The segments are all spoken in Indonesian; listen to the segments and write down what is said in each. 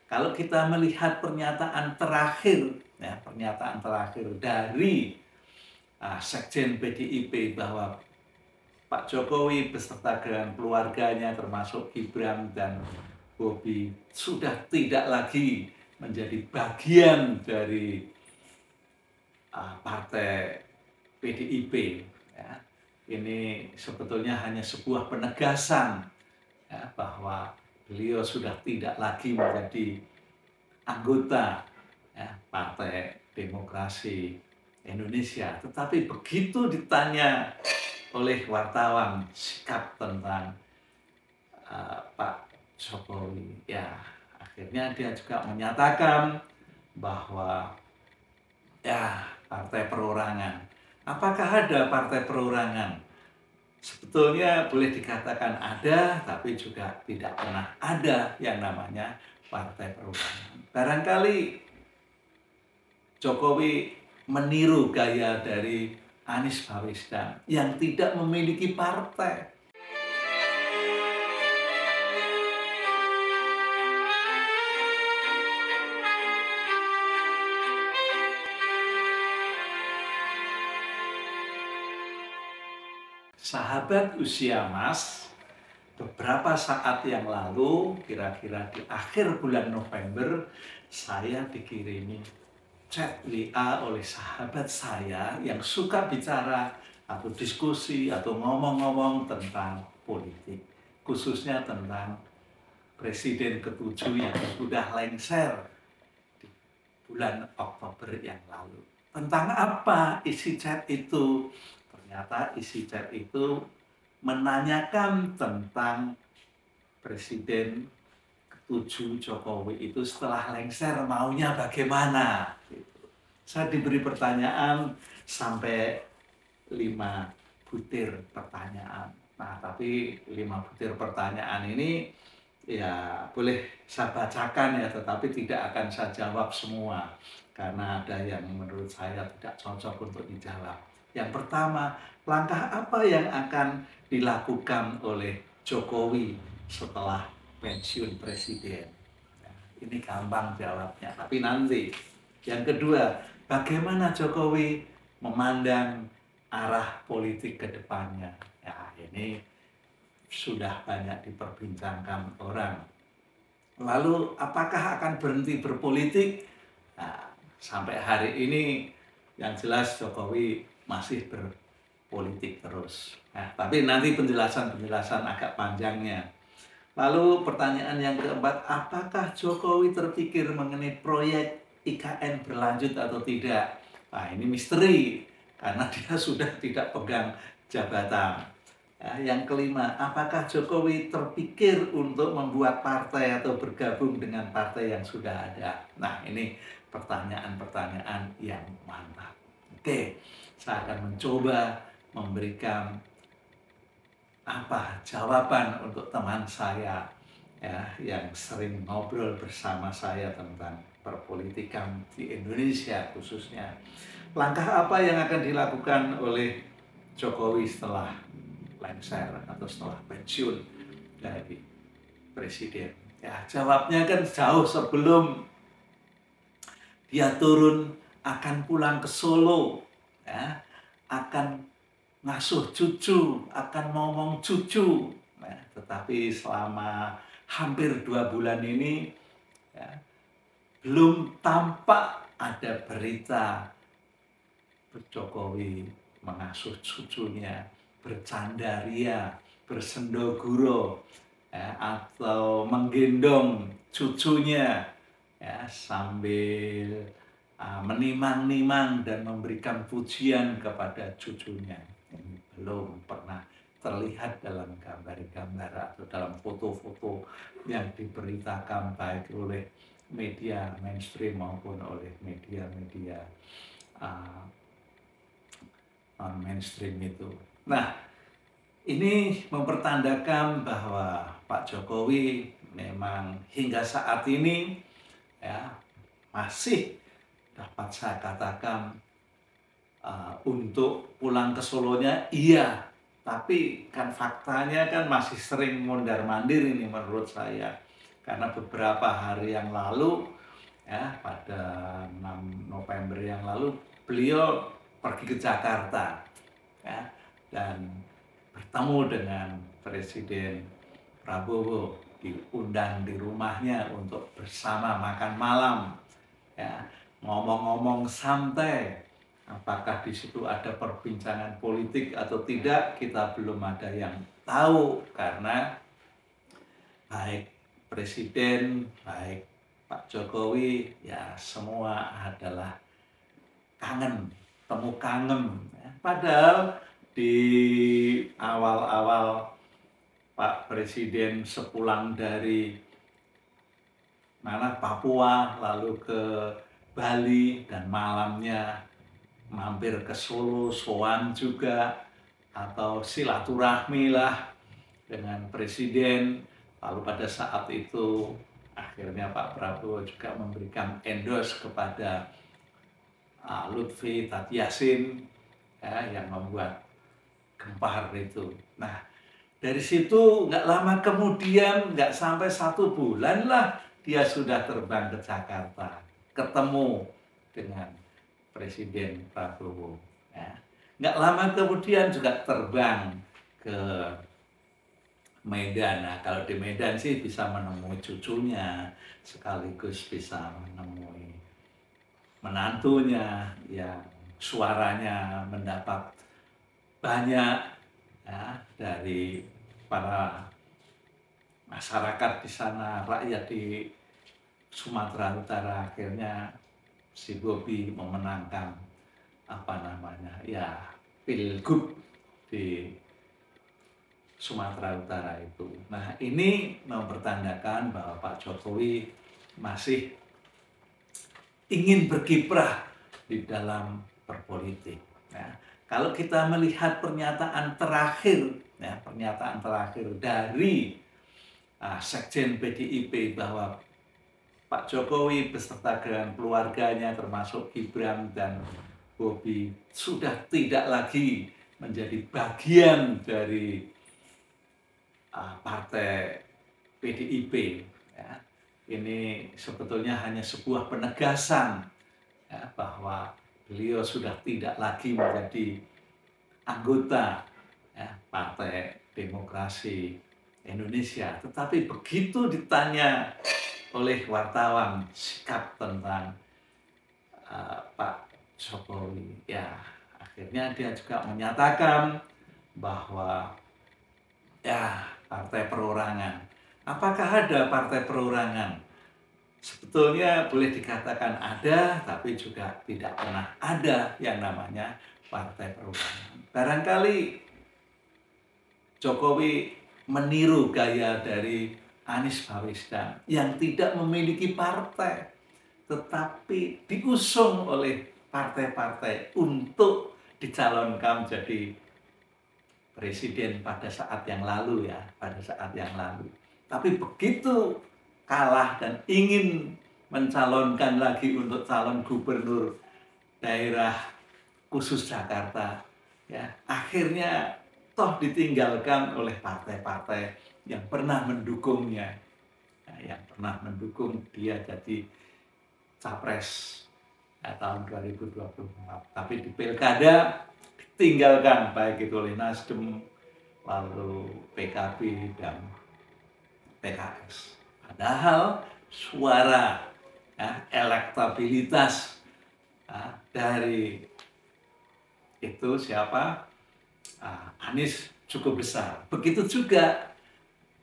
Kalau kita melihat pernyataan terakhir, ya, pernyataan terakhir dari Sekjen PDIP bahwa Pak Jokowi beserta dengan keluarganya termasuk Gibran dan Bobi sudah tidak lagi menjadi bagian dari partai PDIP. Ya. Ini sebetulnya hanya sebuah penegasan, ya, bahwa beliau sudah tidak lagi menjadi anggota, ya, Partai Demokrasi Indonesia. Tetapi begitu ditanya oleh wartawan sikap tentang Pak Jokowi, ya akhirnya dia juga menyatakan bahwa ya partai perorangan. Apakah ada partai perorangan? Sebetulnya boleh dikatakan ada, tapi juga tidak pernah ada yang namanya partai perorangan. Barangkali Jokowi meniru gaya dari Anies Baswedan yang tidak memiliki partai. Sahabat usia Mas, beberapa saat yang lalu, kira-kira di akhir bulan November, saya dikirimi chat WA oleh sahabat saya yang suka bicara atau diskusi atau ngomong-ngomong tentang politik, khususnya tentang Presiden ke-7 yang sudah lengser di bulan Oktober yang lalu. Tentang apa isi chat itu? Ternyata isi chat itu menanyakan tentang Presiden ke-7 Jokowi itu setelah lengser maunya bagaimana. Saya diberi pertanyaan sampai 5 butir pertanyaan. Nah, tapi 5 butir pertanyaan ini ya boleh saya bacakan ya, tetapi tidak akan saya jawab semua karena ada yang menurut saya tidak cocok untuk dijawab. Yang pertama, langkah apa yang akan dilakukan oleh Jokowi setelah pensiun presiden? Ya, ini gampang jawabnya, tapi nanti. Yang kedua, bagaimana Jokowi memandang arah politik ke depannya? Ya, ini sudah banyak diperbincangkan orang. Lalu, apakah akan berhenti berpolitik? Nah, sampai hari ini yang jelas Jokowi masih berpolitik terus. Nah, tapi nanti penjelasan-penjelasan agak panjangnya. Lalu pertanyaan yang keempat, apakah Jokowi terpikir mengenai proyek IKN berlanjut atau tidak? Nah, ini misteri karena dia sudah tidak pegang jabatan. Ya, yang kelima, apakah Jokowi terpikir untuk membuat partai atau bergabung dengan partai yang sudah ada? Nah, ini pertanyaan-pertanyaan yang mantap. Oke, saya akan mencoba memberikan jawaban untuk teman saya ya yang sering ngobrol bersama saya tentang perpolitikan di Indonesia khususnya. Langkah apa yang akan dilakukan oleh Jokowi setelah lengser atau setelah pensiun dari presiden? Ya, jawabnya kan jauh sebelum dia turun akan pulang ke Solo, ya, akan ngasuh cucu, akan ngomong cucu. Nah, tetapi selama hampir 2 bulan ini ya, belum tampak ada berita Jokowi mengasuh cucunya, bercandaria, bersendoguro, ya, atau menggendong cucunya ya, sambil menimang-nimang dan memberikan pujian kepada cucunya. Ini belum pernah terlihat dalam gambar-gambar atau dalam foto-foto yang diberitakan baik oleh media mainstream maupun oleh media-media non-mainstream itu. Nah, ini mempertandakan bahwa Pak Jokowi memang hingga saat ini ya masih dapat saya katakan untuk pulang ke Solonya iya, tapi kan faktanya kan masih sering mondar-mandir ini menurut saya. karena beberapa hari yang lalu, ya, pada 6 November yang lalu, beliau pergi ke Jakarta, ya, dan bertemu dengan Presiden Prabowo, diundang di rumahnya untuk bersama makan malam, ya, ngomong-ngomong santai. Apakah di situ ada perbincangan politik atau tidak, kita belum ada yang tahu, karena baik Presiden, baik Pak Jokowi, ya semua adalah kangen, temu kangen. Padahal di awal-awal Pak Presiden sepulang dari Papua, lalu ke Bali, dan malamnya mampir ke Solo, sowan juga, atau silaturahmi lah dengan Presiden. Lalu pada saat itu akhirnya Pak Prabowo juga memberikan endorse kepada Lutfi Tatiasin, ya, yang membuat Gempar itu. Nah, dari situ nggak lama kemudian, nggak sampai 1 bulan lah, dia sudah terbang ke Jakarta, ketemu dengan Presiden Prabowo. Ya. Nggak lama kemudian juga terbang ke Medan. Nah, kalau di Medan sih bisa menemui cucunya, sekaligus bisa menemui menantunya yang suaranya mendapat banyak, ya, dari para masyarakat di sana, rakyat di Sumatera Utara. Akhirnya si Bobi memenangkan Pilgub di Sumatera Utara itu. Nah, ini mempertandakan bahwa Pak Jokowi masih ingin berkiprah di dalam berpolitik. Nah, kalau kita melihat pernyataan terakhir dari Sekjen PDIP, bahwa Pak Jokowi beserta dengan keluarganya termasuk Gibran dan Bobi sudah tidak lagi menjadi bagian dari partai PDIP. Ya. Ini sebetulnya hanya sebuah penegasan, ya, bahwa beliau sudah tidak lagi menjadi anggota, ya, Partai Demokrasi Indonesia. Tetapi begitu ditanya oleh wartawan sikap tentang Pak Jokowi, ya akhirnya dia juga menyatakan bahwa ya partai perorangan. Apakah ada partai perorangan? Sebetulnya boleh dikatakan ada, tapi juga tidak pernah ada yang namanya partai perorangan. Barangkali Jokowi meniru gaya dari Anies Baswedan yang tidak memiliki partai, tetapi diusung oleh partai-partai untuk dicalonkan menjadi presiden pada saat yang lalu, ya, Tapi begitu kalah dan ingin mencalonkan lagi untuk calon gubernur daerah khusus Jakarta, ya, akhirnya toh ditinggalkan oleh partai-partai yang pernah mendukungnya, yang pernah mendukung dia jadi capres, ya, tahun 2024. Tapi di pilkada tinggalkan, baik itu oleh Nasdem, lalu PKB dan PKS. Padahal suara, ya, elektabilitas, ya, dari itu siapa? Anies cukup besar. Begitu juga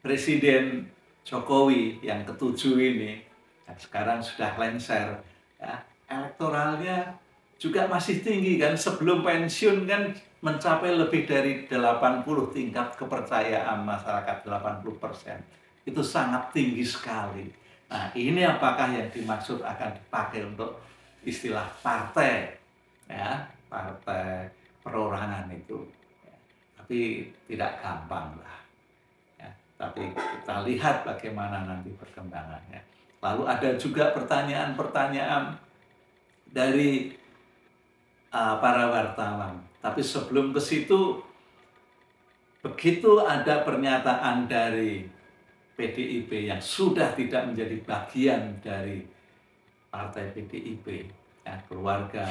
Presiden Jokowi yang ke-7 ini, yang sekarang sudah lengser, ya, elektoralnya juga masih tinggi kan. Sebelum pensiun kan mencapai lebih dari 80, tingkat kepercayaan masyarakat 80%. Itu sangat tinggi sekali. Nah, ini apakah yang dimaksud akan dipakai untuk istilah partai, ya, partai perorangan itu. Ya, tapi tidak gampang lah. Ya, tapi kita lihat bagaimana nanti perkembangannya. Lalu ada juga pertanyaan-pertanyaan dari para wartawan. Tapi sebelum ke situ, begitu ada pernyataan dari PDIP yang sudah tidak menjadi bagian dari partai PDIP, ya, keluarga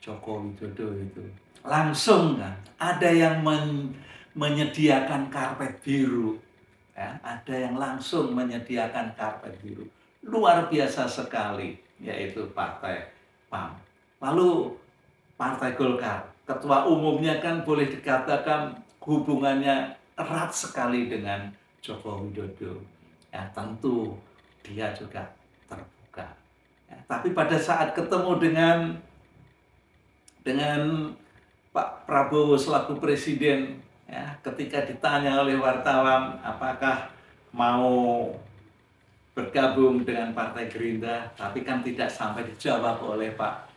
Joko Widodo itu langsung kan ada yang menyediakan karpet biru, ya, ada yang langsung menyediakan karpet biru, luar biasa sekali, yaitu partai PAN. Lalu Partai Golkar, ketua umumnya kan boleh dikatakan hubungannya erat sekali dengan Joko Widodo. Ya, tentu dia juga terbuka. Ya, tapi pada saat ketemu dengan Pak Prabowo selaku presiden, ya, ketika ditanya oleh wartawan apakah mau bergabung dengan Partai Gerindra, tapi kan tidak sampai dijawab oleh Pak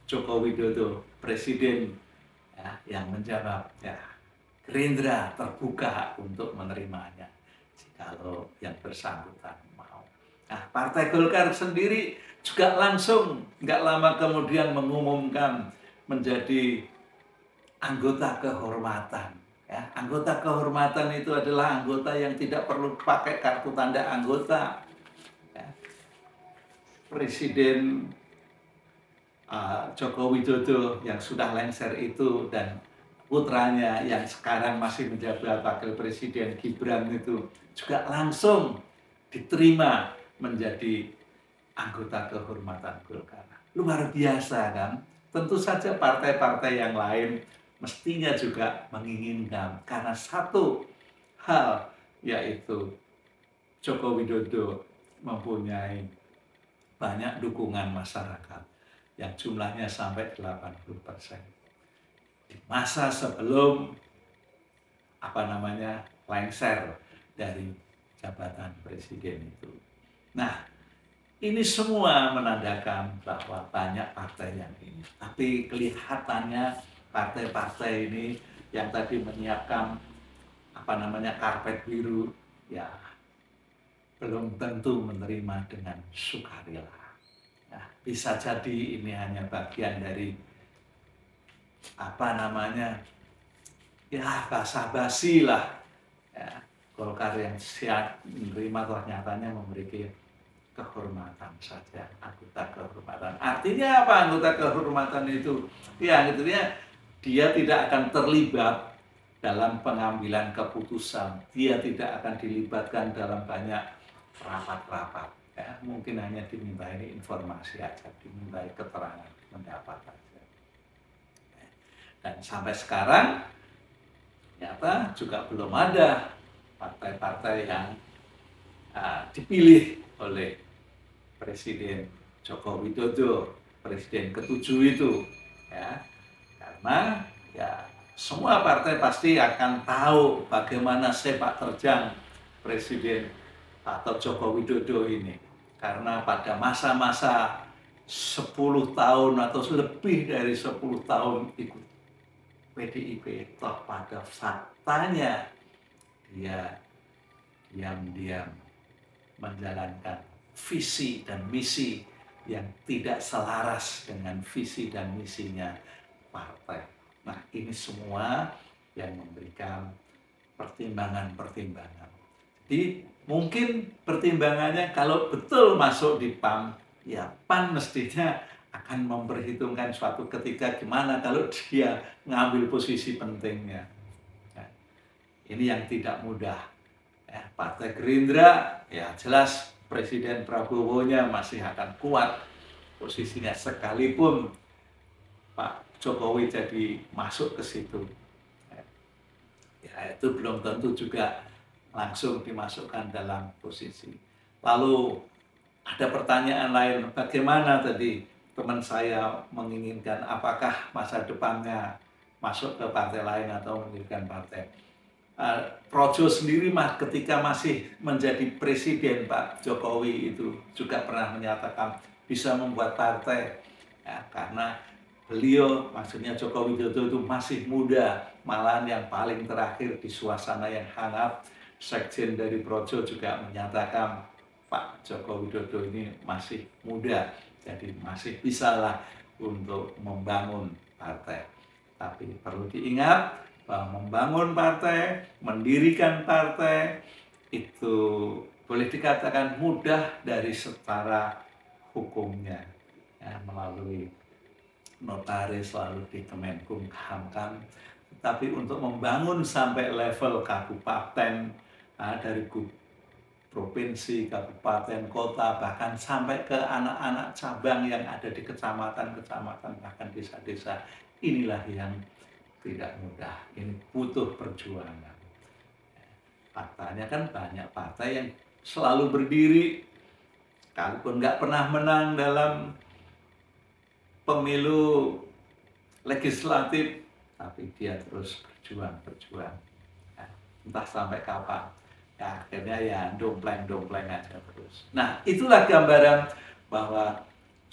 Joko Widodo, presiden, ya, yang menjawab, ya, Gerindra terbuka untuk menerimanya jikalau yang bersangkutan mau. Nah, Partai Golkar sendiri juga langsung nggak lama kemudian mengumumkan menjadi anggota kehormatan. Ya, anggota kehormatan itu adalah anggota yang tidak perlu pakai kartu tanda anggota. Ya, Presiden Joko Widodo yang sudah lengser itu dan putranya yang sekarang masih menjabat wakil presiden Gibran itu juga langsung diterima menjadi anggota kehormatan Golkar. Luar biasa kan? Tentu saja partai-partai yang lain mestinya juga menginginkan karena satu hal, yaitu Joko Widodo mempunyai banyak dukungan masyarakat yang jumlahnya sampai 80%. Di masa sebelum lengser dari jabatan presiden itu. Nah, ini semua menandakan bahwa banyak partai yang ini. Tapi kelihatannya partai-partai ini yang tadi menyiapkan karpet biru, ya belum tentu menerima dengan sukarela. Nah, bisa jadi ini hanya bagian dari basa-basi lah, ya, Golkar yang siap menerima ternyatanya memiliki kehormatan saja, anggota kehormatan. Artinya apa anggota kehormatan itu? Ya, artinya dia tidak akan terlibat dalam pengambilan keputusan, dia tidak akan dilibatkan dalam banyak rapat-rapat. Ya, mungkin hanya dimintai informasi aja, dimintai keterangan pendapat aja. Dan sampai sekarang ternyata juga belum ada partai-partai yang dipilih oleh Presiden Joko Widodo, Presiden ke-7 itu, ya, karena ya semua partai pasti akan tahu bagaimana sepak terjang Presiden atau Joko Widodo ini. Karena pada masa-masa 10 tahun atau lebih dari 10 tahun ikut PDIP, toh pada faktanya dia diam-diam menjalankan visi dan misi yang tidak selaras dengan visi dan misinya partai. Nah, ini semua yang memberikan pertimbangan-pertimbangan. Jadi mungkin pertimbangannya kalau betul masuk di PAN, ya PAN mestinya akan memperhitungkan suatu ketika gimana kalau dia ngambil posisi pentingnya. Nah, ini yang tidak mudah. Ya, Partai Gerindra, ya jelas Presiden Prabowo-nya masih akan kuat posisinya sekalipun Pak Jokowi jadi masuk ke situ. Ya, itu belum tentu juga langsung dimasukkan dalam posisi. Lalu ada pertanyaan lain, bagaimana tadi teman saya menginginkan apakah masa depannya masuk ke partai lain atau mendirikan partai. Projo sendiri ketika masih menjadi presiden Pak Jokowi itu juga pernah menyatakan bisa membuat partai, ya, karena beliau, maksudnya Joko Widodo itu masih muda, malahan yang paling terakhir di suasana yang hangat, Sekjen dari Projo juga menyatakan Pak Joko Widodo ini masih muda, jadi masih bisalah untuk membangun partai. Tapi perlu diingat bahwa membangun partai, mendirikan partai itu boleh dikatakan mudah dari secara hukumnya, ya, melalui notaris lalu di Kemenkumham kan. Tapi untuk membangun sampai level kabupaten, dari provinsi, kabupaten, kota, bahkan sampai ke anak-anak cabang yang ada di kecamatan-kecamatan, bahkan desa-desa, inilah yang tidak mudah. Ini butuh perjuangan. Faktanya kan banyak partai yang selalu berdiri, kalaupun nggak pernah menang dalam pemilu legislatif, tapi dia terus berjuang. Ya, entah sampai kapan. Ya, akhirnya ya dompleng aja terus. Nah, itulah gambaran bahwa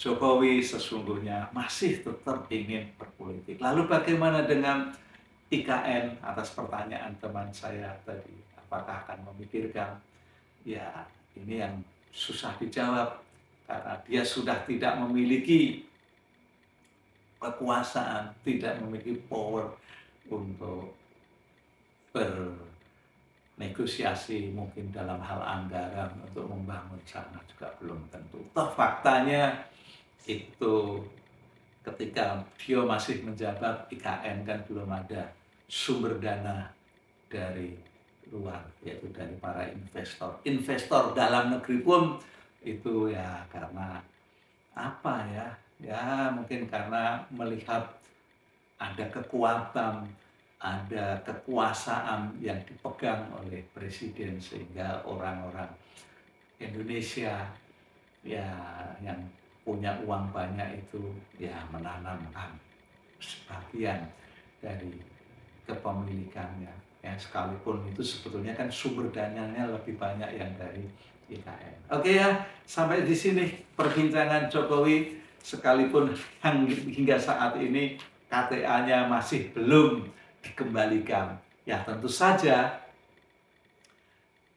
Jokowi sesungguhnya masih tetap ingin berpolitik. Lalu bagaimana dengan IKN? Atas pertanyaan teman saya tadi, apakah akan memikirkan? Ya, ini yang susah dijawab karena dia sudah tidak memiliki kekuasaan, tidak memiliki power untuk bernegosiasi mungkin dalam hal anggaran untuk membangun sana juga belum tentu. Toh faktanya itu ketika dia masih menjabat IKN kan belum ada sumber dana dari luar, yaitu dari para investor. Investor dalam negeri pun itu ya karena apa ya? Ya mungkin karena melihat ada kekuatan, ada kekuasaan yang dipegang oleh presiden sehingga orang-orang Indonesia ya yang punya uang banyak itu ya menanamkan sebagian dari kepemilikannya. Ya, sekalipun itu sebetulnya kan sumber dananya lebih banyak yang dari IKN. Oke ya, sampai di sini perbincangan Jokowi, sekalipun yang hingga saat ini KTA-nya masih belum dikembalikan. Ya tentu saja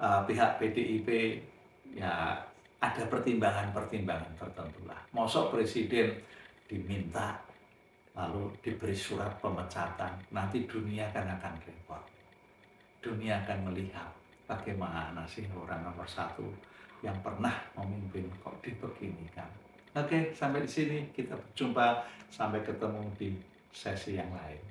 pihak PDIP ya ada pertimbangan-pertimbangan tertentu lah. Mosok presiden diminta lalu diberi surat pemecatan, nanti dunia kan akan repot. Dunia akan melihat bagaimana sih orang nomor satu yang pernah memimpin kok dibeginikan. Oke, sampai di sini kita berjumpa. Sampai ketemu di sesi yang lain.